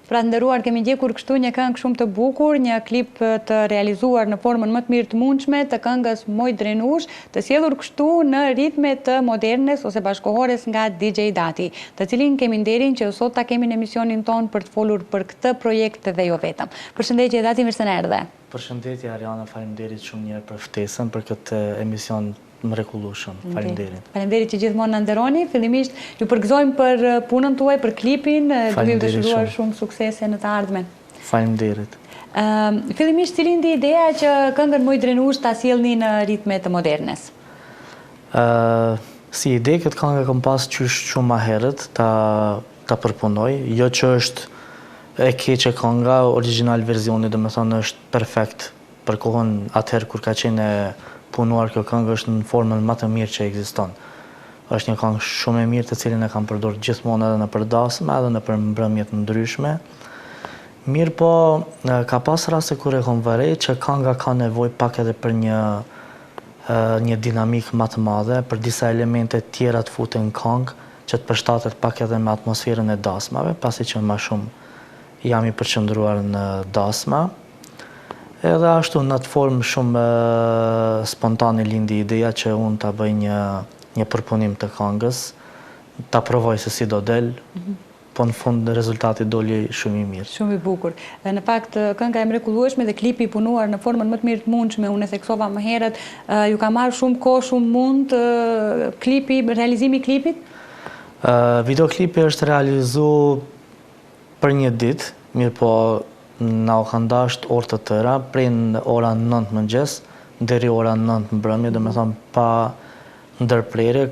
Pra të nderuar, kemi ndjekur kështu një këngë shumë të bukur, një klip të realizuar në formën më të mirë të mundshme të këngës Moj Drenush, të sjellur kështu në ritme të modernes ose bashkohores nga DJ Dati, të cilin kemi nderin që sot ta kemi në emisionin ton për të folur për këtë projekt dhe jo vetëm. Përshëndetje Dati, mirë se na erdhe. Përshëndetje Ariana, faleminderit shumë njëherë për ftesën për këtë emision mrekullueshëm. Faleminderit. Faleminderit që gjithmonë na nderoni. Fillimisht ju përgëzojmë për punën tuaj, për klipin, duke ju dëshiruar shumë suksese në të ardhmen. Faleminderit. Fillimisht cili ndi ideja që këngën Moj Drenush ta sjellni në ritme të modernes? Si ide këtë këngë kam pas qysh shumë më herët ta përpunoj, jo që është e keqe kënga, original verzioni, domethënë është perfekt për kohën atëherë kur ka qenë punuar kjo këngë, është në formën më të mirë që ekziston. Është një këngë shumë e mirë të cilin e kam përdorur gjithmonë edhe në përdasme, edhe në mbrëmje të ndryshme. Mirë po, ka pas raste kur e kam vërej që kënga ka nevojë pak edhe për një dinamik më të madhe, për disa elemente tjera të futen në këngë, që të përshtatet pak edhe me atmosferën e dasmave, pasi që më shumë jam i përqendruar në dasma. Edhe ashtu në të formë shumë spontane lindi ideja që unë ta bëj një përpunim të këngës, ta provoj se si do del, po në fund rezultati doli shumë i mirë. Shumë i bukur. Në fakt, kënga e mrekullueshme dhe klipi i punuar në formën më të mirë të mundshme, unë e theksova më herët, ju ka marrë shumë kohë, shumë mund realizimi i klipit? Videoklipi është realizu për një ditë, mirë po na u kanë dashur orë të tëra, prej në ora 9 mëngjes deri ora 9 mbrëmje, domethënë pa ndërprerje,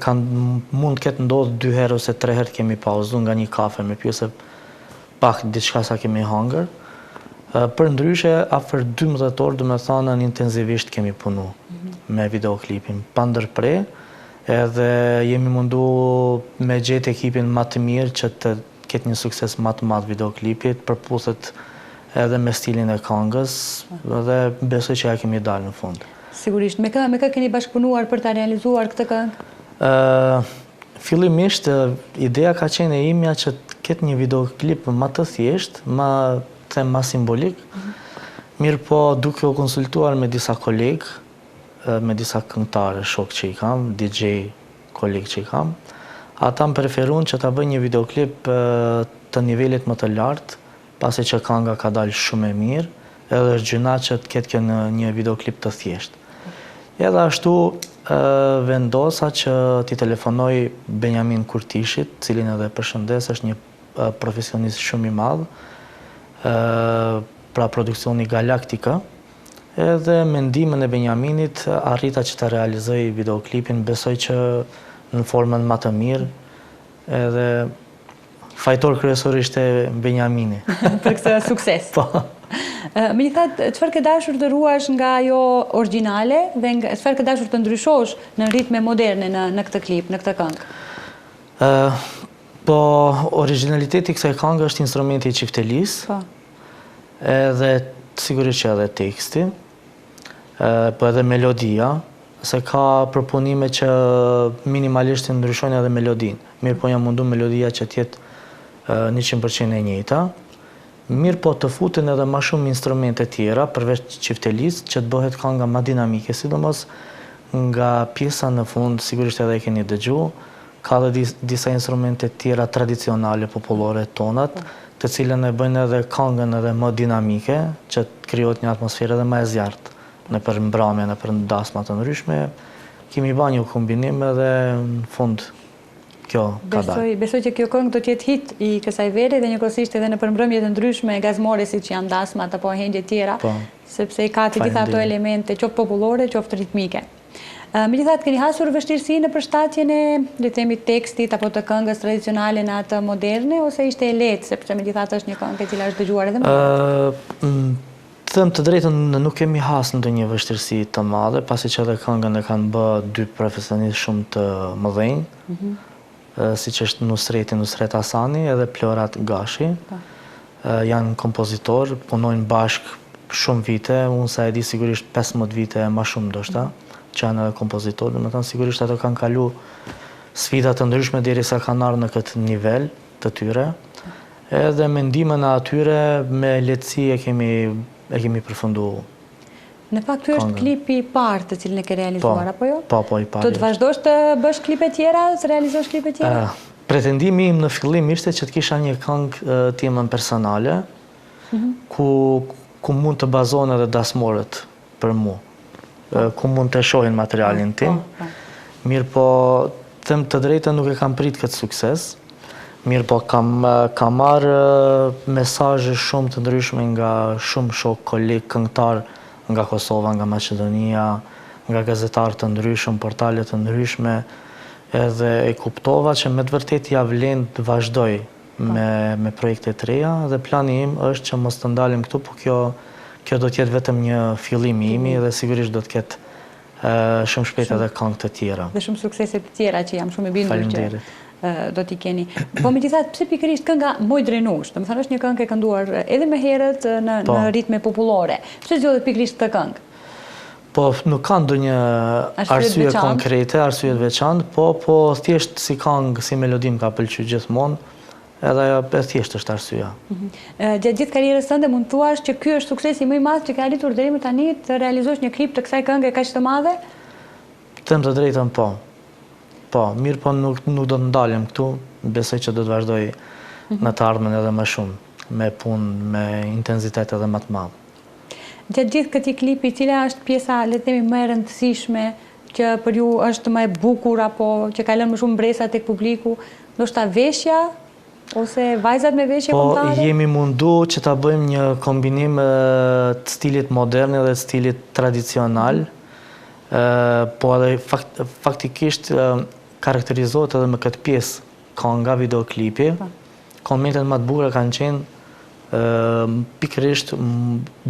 mund të ketë ndodhur 2 herë ose 3 herë kemi pauzu nga një kafe me pjesë pak diçka sa kemi hangër. Për ndryshe afër 12 orë, domethënë intensivisht kemi punu me videoklipin, pa ndërprerje, edhe jemi mundu me gjetë ekipin më të mirë që të ketë një sukses më të madh videoklipit, përputhet edhe me stilin e këngës, dhe besoj që ja kemi dalë në fund. Sigurisht. Me kë keni bashkëpunuar për ta realizuar këtë këngë? Fillimisht, ideja ka qenë e imja që të ketë një videoklip më të thjesht, më simbolik, mirë po duke u konsultuar me disa kolegë, me disa këngëtarë, shok që i kam, DJ kolegë që i kam, ata më preferuan që ta bëj një videoklip të nivelit më të lartë, pasi që kënga ka dalë shumë e mirë, edhe është gjëna që të ketë një videoklip të thjeshtë. Edhe ashtu vendosa që t'i telefonoj Benjamin Kurtishit, cilin edhe përshëndes, është një profesionist shumë i madh, pra produksioni Galaktika, edhe me ndihmën e Benjaminit arrita që ta realizoj videoklipin, besoj që në formën më të mirë, edhe fajtor kryesor ishte Benjamini. Për këtë sukses. Po. Më një thatë, çfarë ke dashur të ruash nga ajo origjinale dhe çfarë ke dashur të ndryshosh në ritme moderne në këtë klip, në këtë këngë? Po, originaliteti kësaj këngë është instrumenti i çiftelisë. Po. Edhe sigurisht që edhe teksti, po edhe melodia, se ka përpunime që minimalisht ndryshojnë edhe melodinë. Mirë po jam mundu melodia që t'jetë 100% e njëjta. Mirë po të futen edhe ma shumë instrumente tjera, përveç çiftelisë, që të bëhet kënga ma dinamike, sidomos nga pjesa në fund, sigurisht edhe e keni dëgju, ka dhe disa instrumente tjera tradicionale, popullore, tonat, të cilën e bëjnë edhe këngën edhe më dinamike, që të krijohet një atmosferë edhe më e zjarrt në për mbrëmje, në për dasma të ndryshme. Kemi bërë një kombinim edhe në fund kjo ka dalë. Besoj që kjo këngë do të jetë hit i kësaj vere dhe njëkohësisht edhe në përmbrëmje të ndryshme gazmore siç janë dasmat apo hengje tjera, sepse i ka të gjitha ato elemente, qoftë popullore, qoftë ritmike. Megjithatë, keni hasur vështirësi në përshtatjen e, le të themi, tekstit apo të këngës tradicionale në atë moderne, ose ishte e lehtë, sepse megjithatë është një këngë e cila është dëgjuar edhe më shumë? Them të drejtën, nuk kemi hasë ndonjë vështirësi të madhe, pasi që edhe këngën e kanë bë 2 profesionistë shumë të mëdhenj, siç është Nusret Hasani edhe Plorat Gashi. Janë kompozitor, punojnë bashkë shumë vite, unë sa e di sigurisht 15 vite më shumë ndoshta, që janë edhe kompozitor, domethënë sigurisht ato kanë kalu sfida të ndryshme derisa kanë ardhur në këtë nivel të tyre. Edhe mendimin e atyre me lehtësi e kemi përfundu. Në fakt, ky është klipi i parë të cilin e ke realizuar, apo jo? Po, i parë. Do të vazhdosh të bësh klipe tjera, të realizosh klipe tjera? Pretendimi im në fillim ishte që të kisha një këngë timën personale, ku mund të bazohen edhe dasmorët për mu, ku mund të shohin materialin tim. Mirë po, them të drejtën, nuk e kam prit këtë sukses. Mirë po, kam marrë mesazhe shumë të ndryshme nga shumë shok, kolegë, këngëtar nga Kosova, nga Maqedonia, nga gazetarë të ndryshëm, portale të ndryshme, edhe e kuptova që me të vërtet ja vlen të vazhdoj me projekte të reja, dhe plani im është që mos të ndalim këtu, po kjo do t'jetë vetëm një fillim i imi dhe sigurisht do t'ketë shumë shpejt edhe këngë të tjera. Dhe shumë suksese të tjera që jam shumë e bindur që do t'i keni. Po megjithatë, pse pikërisht kënga Moj Drenush? Do të thënë është një këngë e kënduar edhe më herët në ritme popullore. Pse zgjodhet pikërisht këtë këngë? Po nuk ka ndonjë arsye konkrete, arsye të veçantë, po thjesht si këngë, si melodi më ka pëlqyer gjithmonë, edhe ajo e thjesht është arsyeja. Gjatë gjithë karrierës tënde mund të thuash që ky është suksesi më i madh që ka arritur deri më tani, të realizosh një klip të kësaj këngë kaq të madhe? Them të drejtën, po. Po, mirë po nuk do të ndalim këtu, besoj që do të vazhdoj në të ardhmen edhe më shumë, me punë, me intensitet edhe më të madh. Gjatë gjithë këtij klipi, cila është pjesa, le të themi, më e rëndësishme që për ju është më e bukur apo që ka lënë më shumë mbresa tek publiku, ndoshta veshja ose vajzat me veshje kombëtare? Po, jemi mundu që ta bëjmë një kombinim të stilit modern dhe të stilit tradicional, po edhe faktikisht karakterizohet edhe me këtë pjesë kënga, videoklipi. Komentet më të bukura kanë qenë pikërisht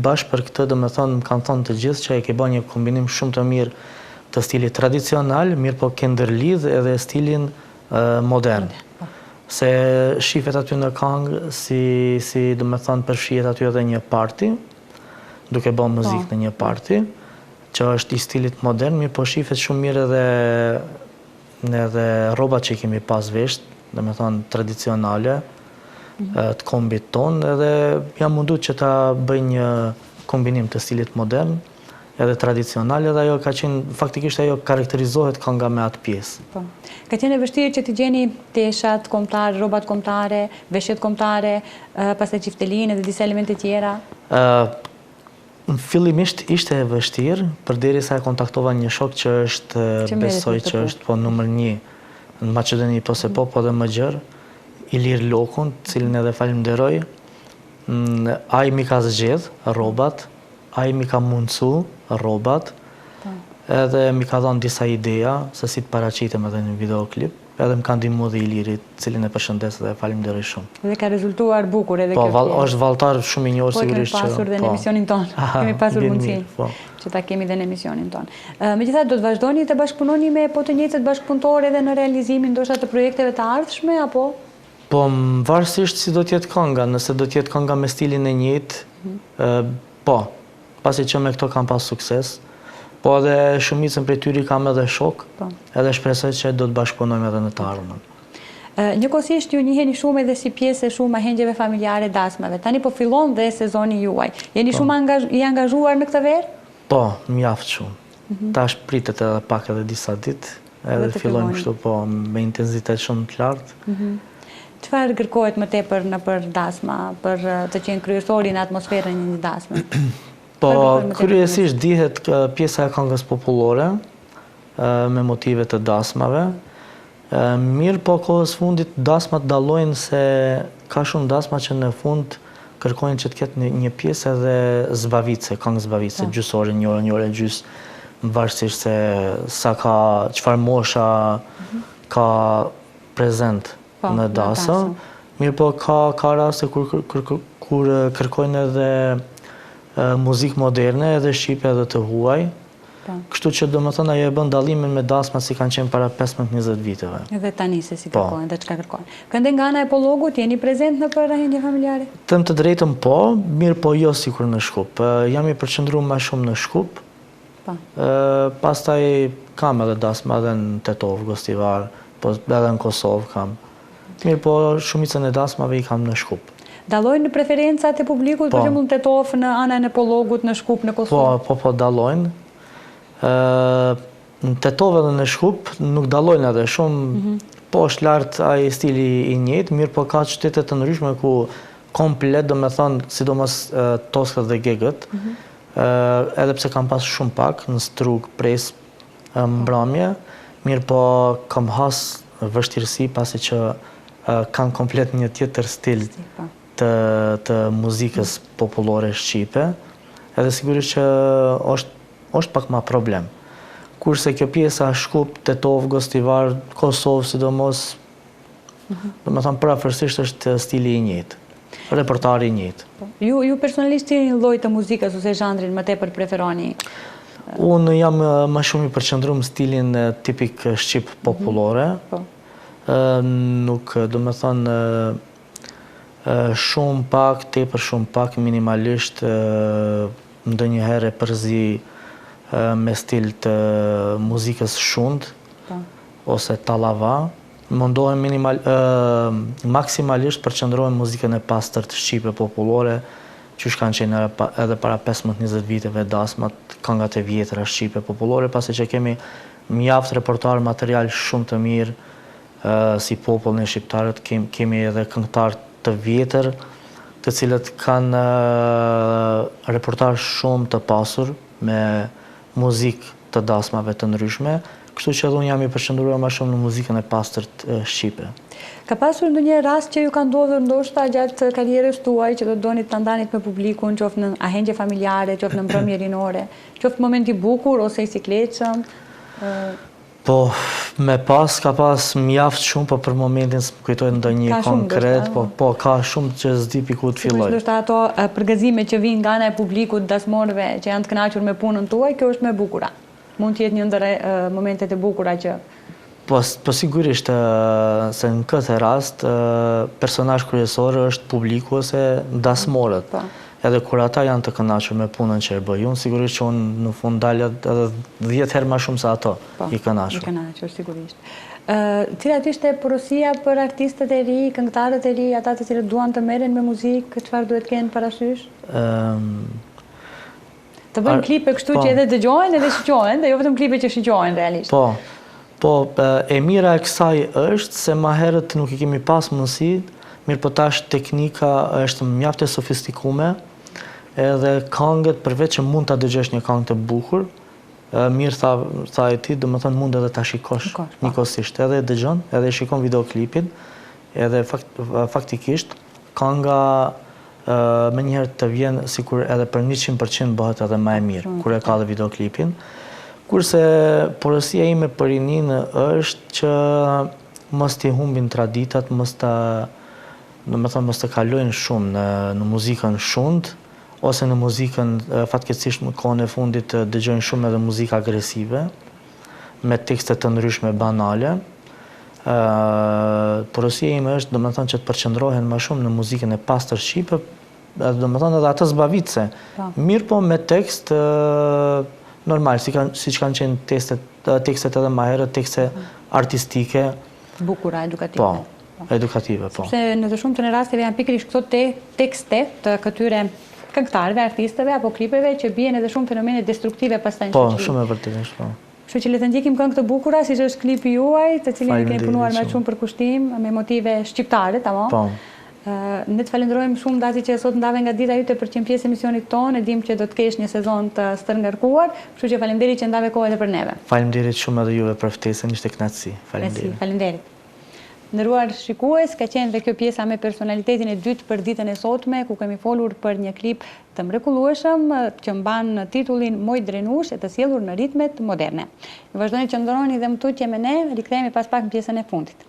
bashkë për këtë, do me thonë, më kanë thonë të gjithë që e ke bërë një kombinim shumë të mirë të stilit tradicional, mirë po ke ndërlidh edhe stilin modern. Se shifet aty në këngë, si do me thonë, përfshihet aty edhe një party, duke bërë muzikë në një party, që është i stilit modern, mirë po shifet shumë mirë edhe rrobat që kemi pas vesht, do me thonë tradicionale, të kombit ton, edhe jam mundu që ta bëj një kombinim të stilit modern, edhe tradicional, edhe ajo ka qenë, faktikisht ajo karakterizohet kënga me atë pjesë. Ka qenë e vështirë që të gjeni teshat kombëtare, rrobat kombëtare, veshjet kombëtare, pastaj çiftelinë dhe disa elemente tjera? Fillimisht ishte e vështirë, përderisa e kontaktova një shok që është, besoj që është po numër 1 në Maqedoni, po dhe më gjërë, Ilir Lokun, cilin edhe falenderoj. Ai mi ka zgjedh rrobat, ai mi ka mundsu rrobat, edhe mi ka dhënë disa ideja se si të paraqitem edhe në videoklip. Edhe më kanë ndihmuar dhe Ilirit, cilin e përshëndes dhe falenderoj shumë. Dhe ka rezultuar bukur edhe kjo. Po, është valltar shumë i njohur sigurisht që. Po, kemi pasur dhe në emisionin ton. Kemi pasur mundësi që ta kemi dhe në emisionin ton. Megjithatë, do të vazhdoni të bashkëpunoni me po të njëjtët bashkëpunëtorë edhe në realizimin ndoshta të projekteve të ardhshme apo? Po, varësisht si do të jetë kënga, nëse do të jetë kënga me stilin e njëjtë, po, pasi që me këto kam pas sukses. Po edhe shumicën prej tyre kam edhe shok, edhe shpresoj që do të bashkëpunojmë edhe në të ardhmen. Njëkohësisht ju njiheni shumë edhe si pjesë shumë ahengjeve familjare dasmave. Tani po fillon dhe sezoni juaj. Jeni shumë i angazhuar në këtë verë? Po, mjaft shumë. Tash pritet edhe pak edhe disa ditë, edhe fillojmë kështu po me intensitet shumë të lartë. Çfarë kërkohet më tepër nëpër dasma për të qenë kryesori në atmosferën e një dasme? Po, kryesisht dihet pjesa e këngës popullore me motive të dasmave. Mirë po kohës fundit dasmat dallojnë se ka shumë dasma që në fund kërkojnë që të ketë një pjesë edhe zbavitse, këngë zbavitse, gjysore, një orë gjys, varësisht se sa ka çfarë mosha ka prezent në dasa. Mirë po ka raste kur kërkojnë edhe muzikë moderne edhe shqipe edhe të huaj. Kështu që do më thënë ajo e bën dallimin me dasma si kanë qenë para 15-20 viteve. Edhe tani se si kërkojnë dhe çka kërkojnë. Këndë nga ana e Pollogut jeni prezent në për ahenjë familjare? Them të drejtën po, mirë po jo sikur në Shkup. Jam i përqendruar më shumë në Shkup. Pastaj kam edhe dasma edhe në Tetov, Gostivar, po edhe në Kosovë kam. Mirë po shumicën e dasmave i kam në Shkup. Dallojnë preferencat e publikut, për shembull në Tetov, në anën e Pollogut, në Shkup, në Kosovë? Po dallojnë. Në Tetov edhe në Shkup nuk dallojnë edhe shumë, po është lartë ai stili i njëjtë, mirë po ka qytete të ndryshme ku komplet, do me thonë, sidomos Toskët dhe Gegët, edhe pse kam pas shumë pak në Strug, Pres, Mbrëmje, mirë po kam has vështirësi pasi që kanë komplet një tjetër stil të muzikës popullore shqipe, edhe sigurisht që është pak ma problem. Kurse kjo pjesa Shkup, Tetov, Gostivar, Kosovë, sidomos, do me thonë parafërsisht është stili i njëjtë, repertori i njëjtë. Ju personalisht një lloj të muzikës ose zhandrin më tepër preferoni? Unë jam më shumë i përqendruar në stilin tipik shqip popullore. Nuk, do me thonë, shumë pak, tepër shumë pak, minimalisht, ndonjëherë e përzi me stil të muzikës shund, ose talava. Mundohem maksimalisht përqendrohem muzikën e pastërt shqipe popullore, që kanë qenë edhe para 15-20 viteve dasmat, këngat e vjetra shqipe popullore, pasi që kemi mjaft repertuar material shumë të mirë, si popull në shqiptarët, kemi edhe këngëtar të vjetër, të cilët kanë repertuar shumë të pasur me muzikë të dasmave të ndryshme, kështu që edhe unë jam i përqendruar më shumë në muzikën e pastërt shqipe. Ka pasur ndonjë rast që ju ka ndodhur ndoshta gjatë karrierës tuaj që do donit ta ndanit me publikun, qoftë në ahengje familjare, qoftë në mbrëmje rinore, qoftë moment i bukur ose i sikletshëm? Po, me pas, ka pas mjaft shumë, po për momentin së më kujtoj ndonjë konkret, po ka shumë që s'di ku të filloj. Ndoshta ato përgëzime që vinë nga ana e publikut, dasmorëve që janë të kënaqur me punën tuaj, kjo është më e bukura. Mund të jetë një ndër momentet e bukura që... Po sigurisht se në këtë rast, personazh kryesor është publiku ose dasmorët. Edhe kur ata janë të kënaqur me punën që e bëj unë, sigurisht që unë në fund dalë edhe 10 herë më shumë se ato i kënaqur. I kënaqur, sigurisht. Cilat ishte porosia për artistët e ri, këngëtarët e ri, ata të cilët duan të merren me muzikë, çfarë duhet kenë parasysh? Të bëjnë klipe kështu që edhe dëgjojnë edhe shiqojnë, dhe jo vetëm klipe që shiqojnë realisht. Po, e mira e kësaj është se më herët nuk i kemi pas mundësi, mirë po tash teknika është mjaft e sofistikume, edhe këngët, përveç që mund ta dëgjosh një këngë të bukur, mirë tha e ti, do më thënë mund edhe ta shikosh njëkohësisht, edhe e dëgjon, edhe e shikon videoklipin, edhe faktikisht kënga me njëherë të vjen sikur edhe për 100% bëhet edhe më e mirë, kur e ka dhe videoklipin. Kurse porosia ime për rinin është që mos t'i humbin traditat, mos të kalojnë shumë në muzikën shund, ose në muzikën, fatkeqësisht në kohën e fundit dëgjojnë shumë edhe muzikë agresive, me tekste të ndryshme banale. Porosia ime është, do me thënë, që të përqendrohen më shumë në muzikën e pastër shqipe, do me thënë edhe atë zbavitse. Mirë po me tekst normal, si që kanë qenë tekstet edhe më herët, tekste artistike. Bukura, edukative. Po, edukative, po. Sepse në të shumë të në rasteve janë pikërisht këto tekste të këtyre këngëtarëve, artistëve apo klipeve që bien edhe shumë fenomene destruktive pastaj në shoqëri. Po, shumë e vërtetë, po. Kështu që le të ndjekim këngë të bukura, siç është klipi juaj, të cilin e keni punuar me shumë përkushtim, me motive shqiptare, tamam. Po. Ne të falenderojmë shumë dati që sot ndave nga dita jute për qenë pjesë emisionit tonë, e dim që do të kesh një sezon të stërngarkuar, kështu që faleminderit që ndave kohë edhe për neve. Faleminderit shumë edhe juve për ftesën, ishte kënaqësi. Faleminderit. Nderuar shikues, ka qenë dhe kjo pjesa me personalitetin e dytë për ditën e sotme, ku kemi folur për një klip të mrekullueshëm që mban titullin Moj drenush, e të sjellur në ritmet moderne. Ju vazhdoni që ndroni dhe më tutje me ne, rikthehemi pas pak në pjesën e fundit.